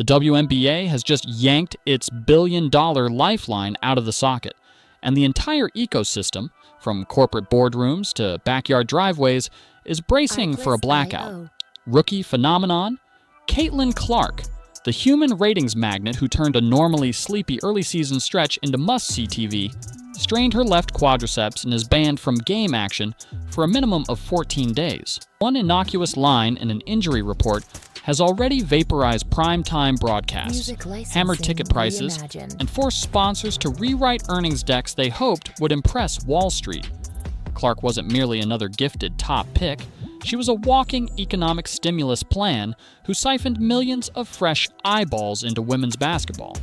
The WNBA has just yanked its billion-dollar lifeline out of the socket, and the entire ecosystem, from corporate boardrooms to backyard driveways, is bracing for a blackout. Rookie phenomenon? Caitlin Clark, the human ratings magnet who turned a normally sleepy early season stretch into must-see TV, strained her left quadriceps and is banned from game action for a minimum of 14 days. One innocuous line in an injury report has already vaporized primetime broadcasts, hammered ticket prices, and forced sponsors to rewrite earnings decks they hoped would impress Wall Street. Clark wasn't merely another gifted top pick. She was a walking economic stimulus plan who siphoned millions of fresh eyeballs into women's basketball.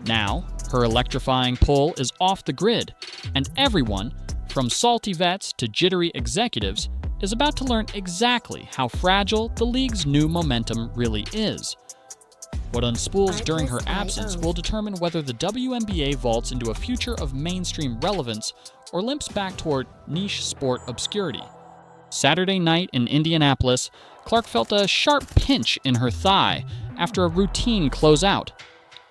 Now, her electrifying pull is off the grid, and everyone, from salty vets to jittery executives, is about to learn exactly how fragile the league's new momentum really is. What unspools during her absence will determine whether the WNBA vaults into a future of mainstream relevance or limps back toward niche sport obscurity. Saturday night in Indianapolis, Clark felt a sharp pinch in her thigh after a routine closeout.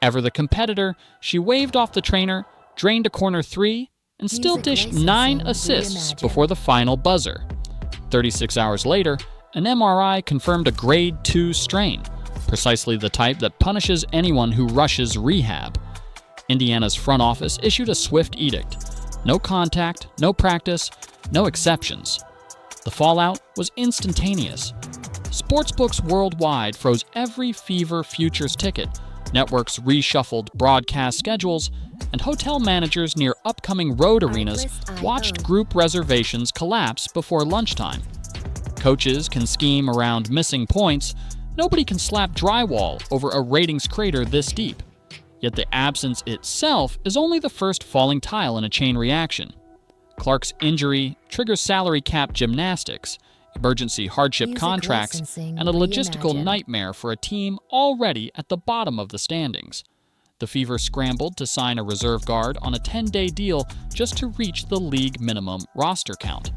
Ever the competitor, she waved off the trainer, drained a corner three, and still dished 9 assists before the final buzzer. 36 hours later, an MRI confirmed a grade 2 strain, precisely the type that punishes anyone who rushes rehab. Indiana's front office issued a swift edict. No contact, no practice, no exceptions. The fallout was instantaneous. Sportsbooks worldwide froze every Fever futures ticket, networks reshuffled broadcast schedules, and hotel managers near upcoming road arenas watched group reservations collapse before lunchtime. Coaches can scheme around missing points. Nobody can slap drywall over a ratings crater this deep. Yet the absence itself is only the first falling tile in a chain reaction. Clark's injury triggers salary cap gymnastics, emergency hardship contracts, and a logistical nightmare for a team already at the bottom of the standings. The Fever scrambled to sign a reserve guard on a 10-day deal just to reach the league minimum roster count.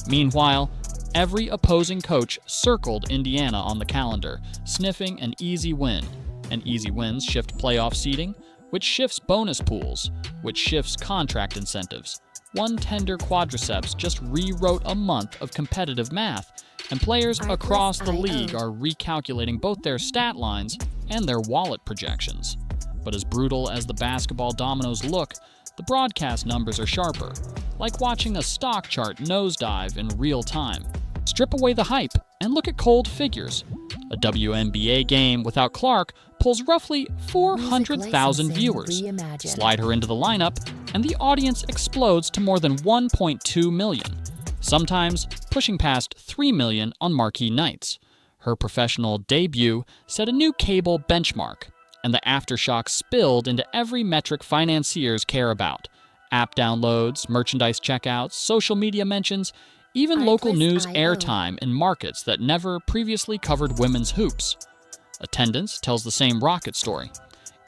Meanwhile, every opposing coach circled Indiana on the calendar, sniffing an easy win. And easy wins shift playoff seeding, which shifts bonus pools, which shifts contract incentives. One tender quadriceps just rewrote a month of competitive math, and players across the league are recalculating both their stat lines and their wallet projections. But as brutal as the basketball dominoes look, the broadcast numbers are sharper, like watching a stock chart nosedive in real time. Strip away the hype and look at cold figures. A WNBA game without Clark pulls roughly 400,000 viewers. Slide her into the lineup, and the audience explodes to more than 1.2 million, sometimes pushing past 3 million on marquee nights. Her professional debut set a new cable benchmark, and the aftershock spilled into every metric financiers care about: app downloads, merchandise checkouts, social media mentions, even local news airtime in markets that never previously covered women's hoops. Attendance tells the same rocket story.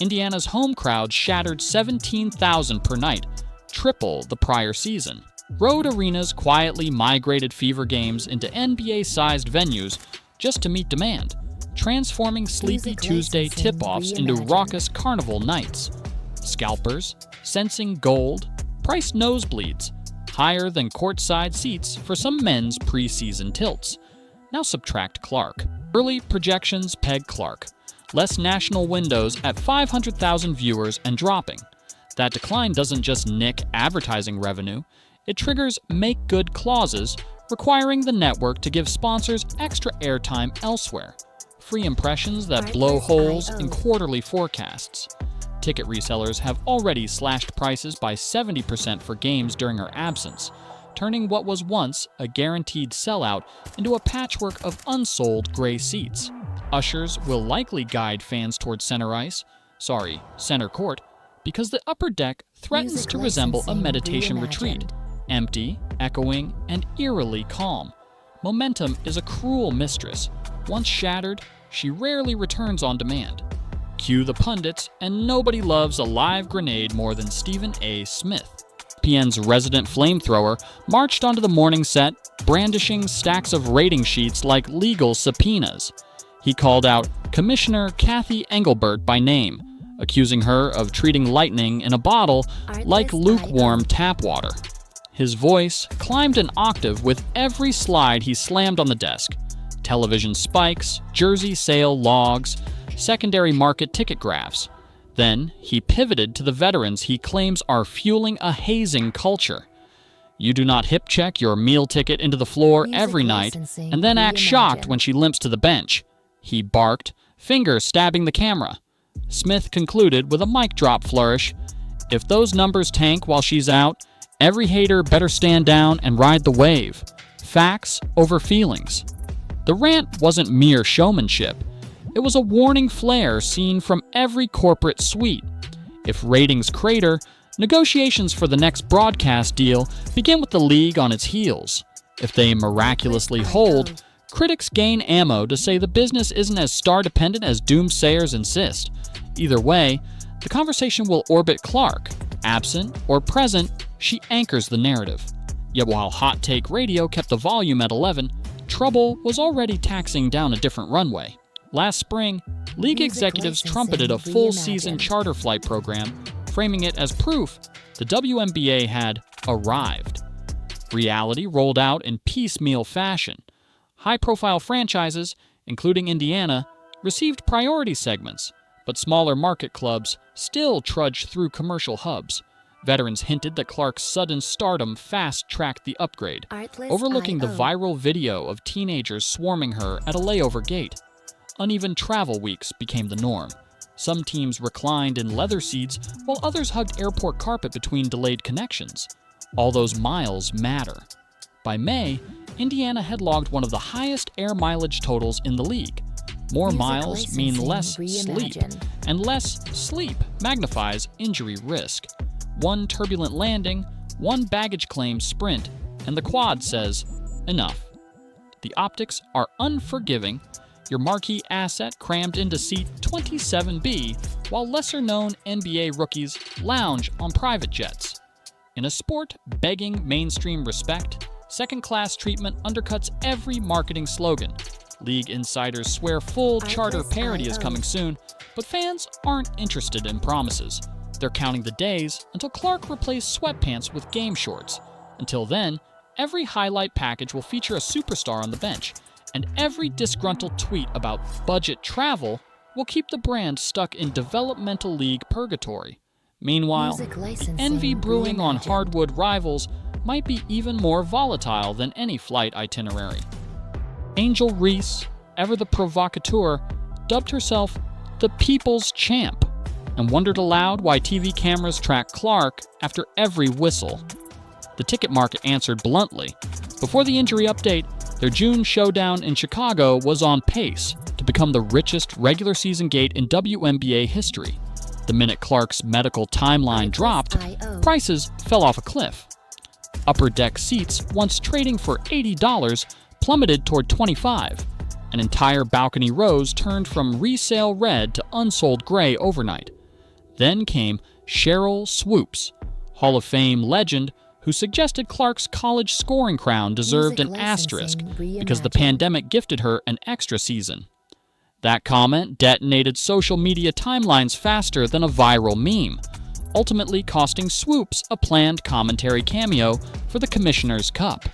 Indiana's home crowd shattered 17,000 per night, triple the prior season. Road arenas quietly migrated Fever games into NBA-sized venues just to meet demand, transforming sleepy Tuesday tip-offs into raucous carnival nights. Scalpers, sensing gold, priced nosebleeds, higher than courtside seats for some men's preseason tilts. Now subtract Clark. Early projections peg Clark. Less national windows at 500,000 viewers and dropping. That decline doesn't just nick advertising revenue, it triggers make-good clauses requiring the network to give sponsors extra airtime elsewhere. Free impressions that blow holes in quarterly forecasts. Ticket resellers have already slashed prices by 70% for games during her absence, turning what was once a guaranteed sellout into a patchwork of unsold gray seats. Ushers will likely guide fans toward center court, because the upper deck threatens to resemble a meditation retreat, empty, echoing, and eerily calm. Momentum is a cruel mistress. Once shattered, she rarely returns on demand. Cue the pundits, and nobody loves a live grenade more than Stephen A. Smith. ESPN's resident flamethrower marched onto the morning set, brandishing stacks of rating sheets like legal subpoenas. He called out Commissioner Kathy Engelbert by name, accusing her of treating lightning in a bottle like lukewarm tap water. His voice climbed an octave with every slide he slammed on the desk. Television spikes, jersey sale logs, secondary market ticket graphs. Then he pivoted to the veterans he claims are fueling a hazing culture. You do not hip check your meal ticket into the floor every night and then act shocked when she limps to the bench, he barked, finger stabbing the camera. Smith concluded with a mic drop flourish. If those numbers tank while she's out, every hater better stand down and ride the wave. Facts over feelings. The rant wasn't mere showmanship. It was a warning flare seen from every corporate suite. If ratings crater, negotiations for the next broadcast deal begin with the league on its heels. If they miraculously hold, critics gain ammo to say the business isn't as star-dependent as doomsayers insist. Either way, the conversation will orbit Clark. Absent or present, she anchors the narrative. Yet while Hot Take Radio kept the volume at 11, trouble was already taxing down a different runway. Last spring, league executives trumpeted a full-season charter flight program, framing it as proof the WNBA had arrived. Reality rolled out in piecemeal fashion. High-profile franchises, including Indiana, received priority segments, but smaller market clubs still trudged through commercial hubs. Veterans hinted that Clark's sudden stardom fast-tracked the upgrade, overlooking the viral video of teenagers swarming her at a layover gate. Uneven travel weeks became the norm. Some teams reclined in leather seats, while others hugged airport carpet between delayed connections. All those miles matter. By May, Indiana had logged one of the highest air mileage totals in the league. More miles mean less sleep, and less sleep magnifies injury risk. One turbulent landing, one baggage claim sprint, and the quad says, enough. The optics are unforgiving. Your marquee asset crammed into seat 27B, while lesser-known NBA rookies lounge on private jets. In a sport begging mainstream respect, second-class treatment undercuts every marketing slogan. League insiders swear full charter parity is coming soon, but fans aren't interested in promises. They're counting the days until Clark replaced sweatpants with game shorts. Until then, every highlight package will feature a superstar on the bench, and every disgruntled tweet about budget travel will keep the brand stuck in developmental league purgatory. Meanwhile, the envy brewing on hardwood rivals might be even more volatile than any flight itinerary. Angel Reese, ever the provocateur, dubbed herself the People's Champ, and wondered aloud why TV cameras track Clark after every whistle. The ticket market answered bluntly. Before the injury update, their June showdown in Chicago was on pace to become the richest regular season gate in WNBA history. The minute Clark's medical timeline dropped, prices fell off a cliff. Upper deck seats, once trading for $80, plummeted toward $25. An entire balcony rows turned from resale red to unsold gray overnight. Then came Cheryl Swoops, Hall of Fame legend, who suggested Clark's college scoring crown deserved an asterisk because the pandemic gifted her an extra season. That comment detonated social media timelines faster than a viral meme, ultimately costing Swoops a planned commentary cameo for the Commissioner's Cup.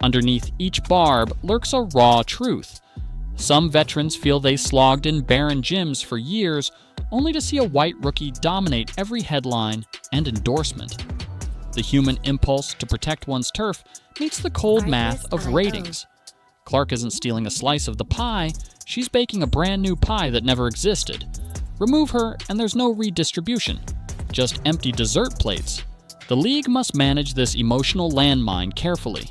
Underneath each barb lurks a raw truth. Some veterans feel they slogged in barren gyms for years only to see a white rookie dominate every headline and endorsement. The human impulse to protect one's turf meets the cold math of ratings. Clark isn't stealing a slice of the pie, she's baking a brand new pie that never existed. Remove her and there's no redistribution, just empty dessert plates. The league must manage this emotional landmine carefully.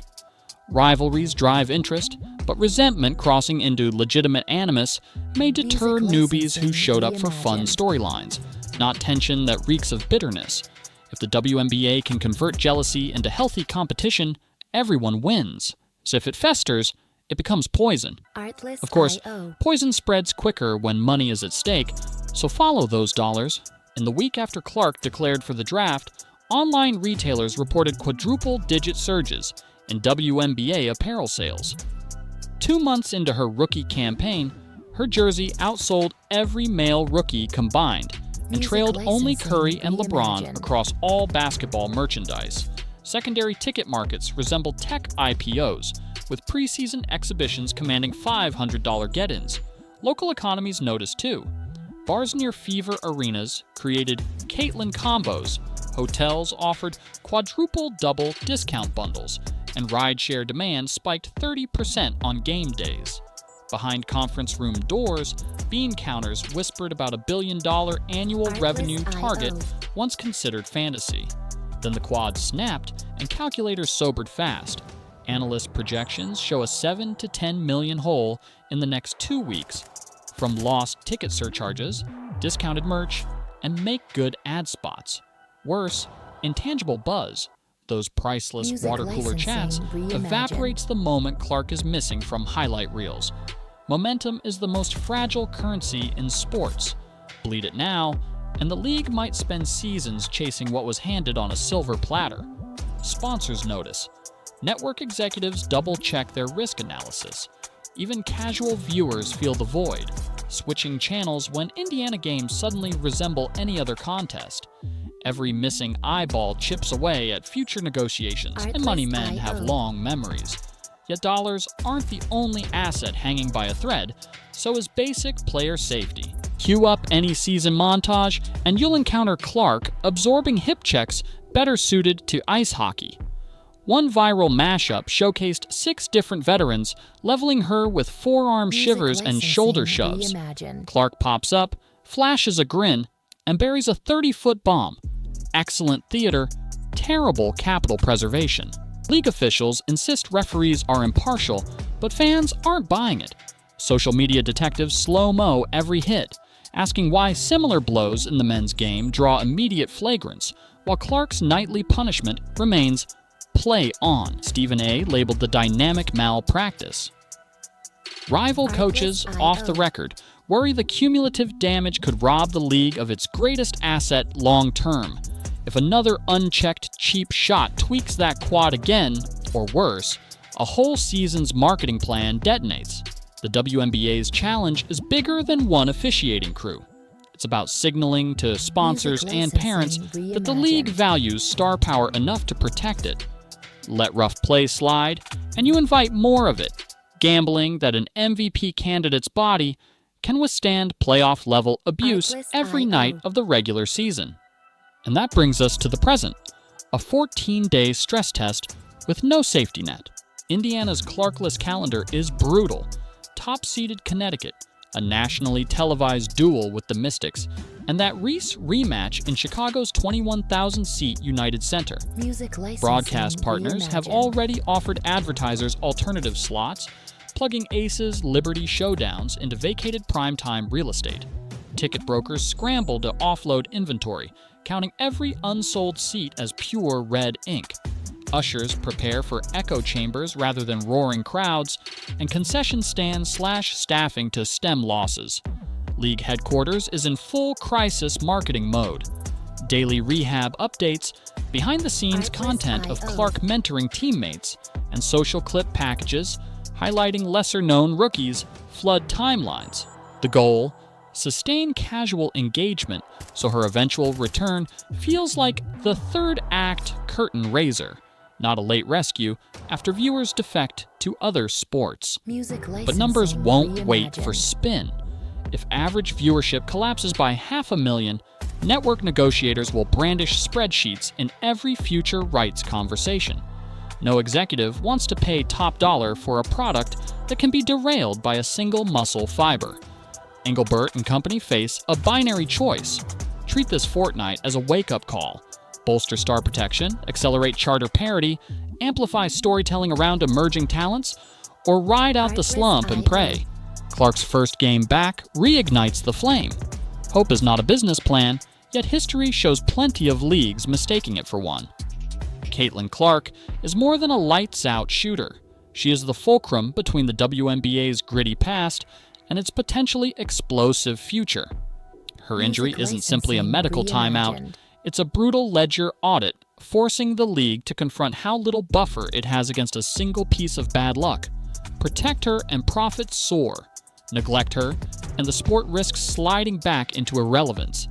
Rivalries drive interest, but resentment crossing into legitimate animus may deter newbies who showed up for fun storylines, not tension that reeks of bitterness. If the WNBA can convert jealousy into healthy competition, everyone wins. So if it festers, it becomes poison. Of course, poison spreads quicker when money is at stake, so follow those dollars. In the week after Clark declared for the draft, online retailers reported quadruple-digit surges in WNBA apparel sales. 2 months into her rookie campaign, Her jersey outsold every male rookie combined and trailed only Curry and LeBron across all basketball merchandise. Secondary ticket markets resemble tech IPOs, with preseason exhibitions commanding $500 get-ins. Local economies noticed too. Bars near fever arenas created Caitlin combos, hotels offered quadruple-double discount bundles, and rideshare demand spiked 30% on game days. Behind conference room doors, bean counters whispered about $1 billion annual revenue target once considered fantasy. Then the quad snapped, and calculators sobered fast. Analyst projections show a 7 to 10 million hole in the next 2 weeks from lost ticket surcharges, discounted merch, and make-good ad spots. Worse, intangible buzz, those priceless water-cooler chats, evaporates the moment Clark is missing from highlight reels. Momentum is the most fragile currency in sports. Bleed it now, and the league might spend seasons chasing what was handed on a silver platter. Sponsors notice. Network executives double-check their risk analysis. Even casual viewers feel the void, switching channels when Indiana games suddenly resemble any other contest. Every missing eyeball chips away at future negotiations, and money men have long memories. Yet dollars aren't the only asset hanging by a thread, so is basic player safety. Cue up any season montage, and you'll encounter Clark absorbing hip checks better suited to ice hockey. One viral mashup showcased 6 different veterans leveling her with forearm shivers and shoulder shoves. Clark pops up, flashes a grin, and buries a 30-foot bomb. Excellent theater, terrible capital preservation. League officials insist referees are impartial, but fans aren't buying it. Social media detectives slow-mo every hit, asking why similar blows in the men's game draw immediate flagrants, while Clark's nightly punishment remains play on. Stephen A. labeled the dynamic malpractice. Rival coaches, off the record, worry the cumulative damage could rob the league of its greatest asset long-term. If another unchecked cheap shot tweaks that quad again, or worse, a whole season's marketing plan detonates. The WNBA's challenge is bigger than one officiating crew. It's about signaling to sponsors and parents that the league values star power enough to protect it. Let rough play slide, and you invite more of it, gambling that an MVP candidate's body can withstand playoff-level abuse every night of the regular season. And that brings us to the present, a 14-day stress test with no safety net. Indiana's Clarkless calendar is brutal. Top-seeded Connecticut, a nationally televised duel with the Mystics, and that Reese rematch in Chicago's 21,000-seat United Center. Broadcast partners have already offered advertisers alternative slots, plugging Aces Liberty showdowns into vacated primetime real estate. Ticket brokers scramble to offload inventory, counting every unsold seat as pure red ink. Ushers prepare for echo chambers rather than roaring crowds, and concession stands slash staffing to stem losses. League headquarters is in full crisis marketing mode. Daily rehab updates, behind-the-scenes content of Clark mentoring teammates, and social clip packages highlighting lesser-known rookies flood timelines. The goal? Sustain casual engagement so her eventual return feels like the third act curtain raiser, not a late rescue after viewers defect to other sports. But numbers won't wait for spin. If average viewership collapses by 500,000, network negotiators will brandish spreadsheets in every future rights conversation. No executive wants to pay top dollar for a product that can be derailed by a single muscle fiber. Engelbert and company face a binary choice. Treat this fortnight as a wake-up call. Bolster star protection, accelerate charter parity, amplify storytelling around emerging talents, or ride out the slump and pray. Clark's first game back reignites the flame. Hope is not a business plan, yet history shows plenty of leagues mistaking it for one. Caitlin Clark is more than a lights-out shooter. She is the fulcrum between the WNBA's gritty past and its potentially explosive future. Her injury isn't simply a medical timeout, it's a brutal ledger audit, forcing the league to confront how little buffer it has against a single piece of bad luck. Protect her and profits soar. neglect her, and the sport risks sliding back into irrelevance.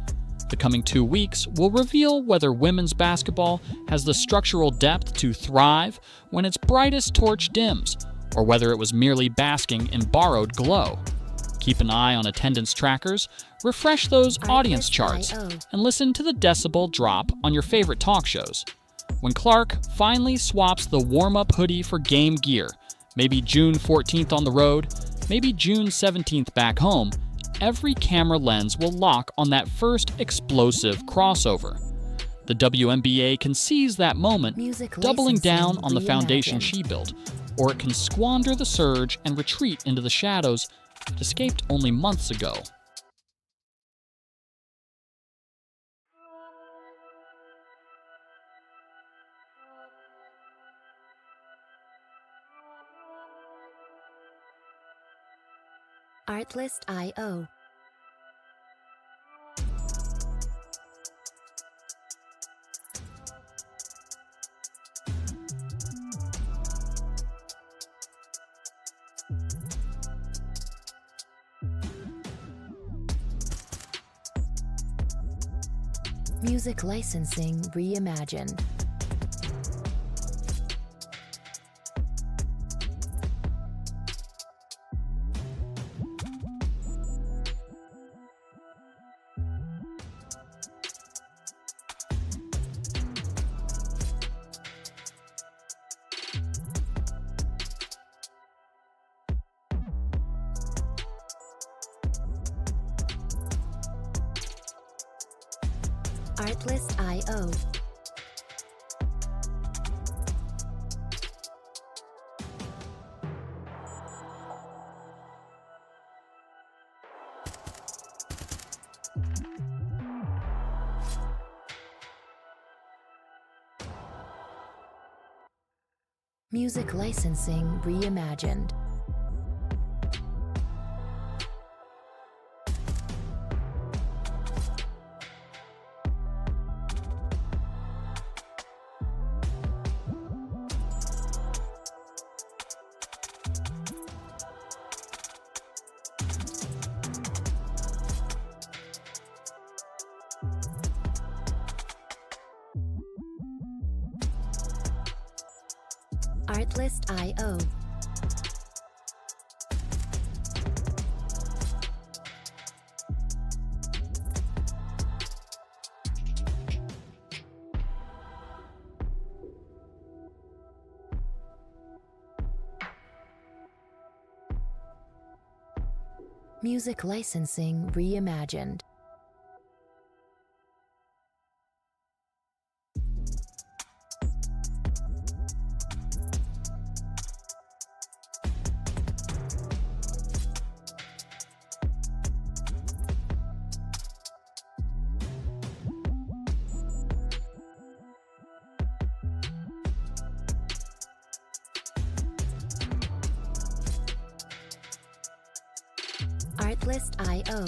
The coming 2 weeks will reveal whether women's basketball has the structural depth to thrive when its brightest torch dims, or whether it was merely basking in borrowed glow. Keep an eye on attendance trackers, refresh those audience charts, and listen to the decibel drop on your favorite talk shows. When Clark finally swaps the warm-up hoodie for game gear, maybe June 14th on the road, maybe June 17th back home, every camera lens will lock on that first explosive crossover. The WNBA can seize that moment, doubling down on the foundation she built, or it can squander the surge and retreat into the shadows it escaped only months ago. Artlist.io. Music licensing reimagined. Artlist.io. Music licensing reimagined. Artlist.io. Music licensing reimagined. Artlist.io.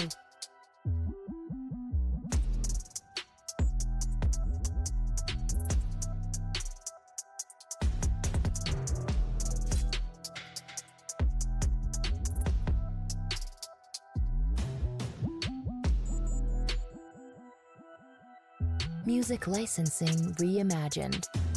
Music licensing reimagined.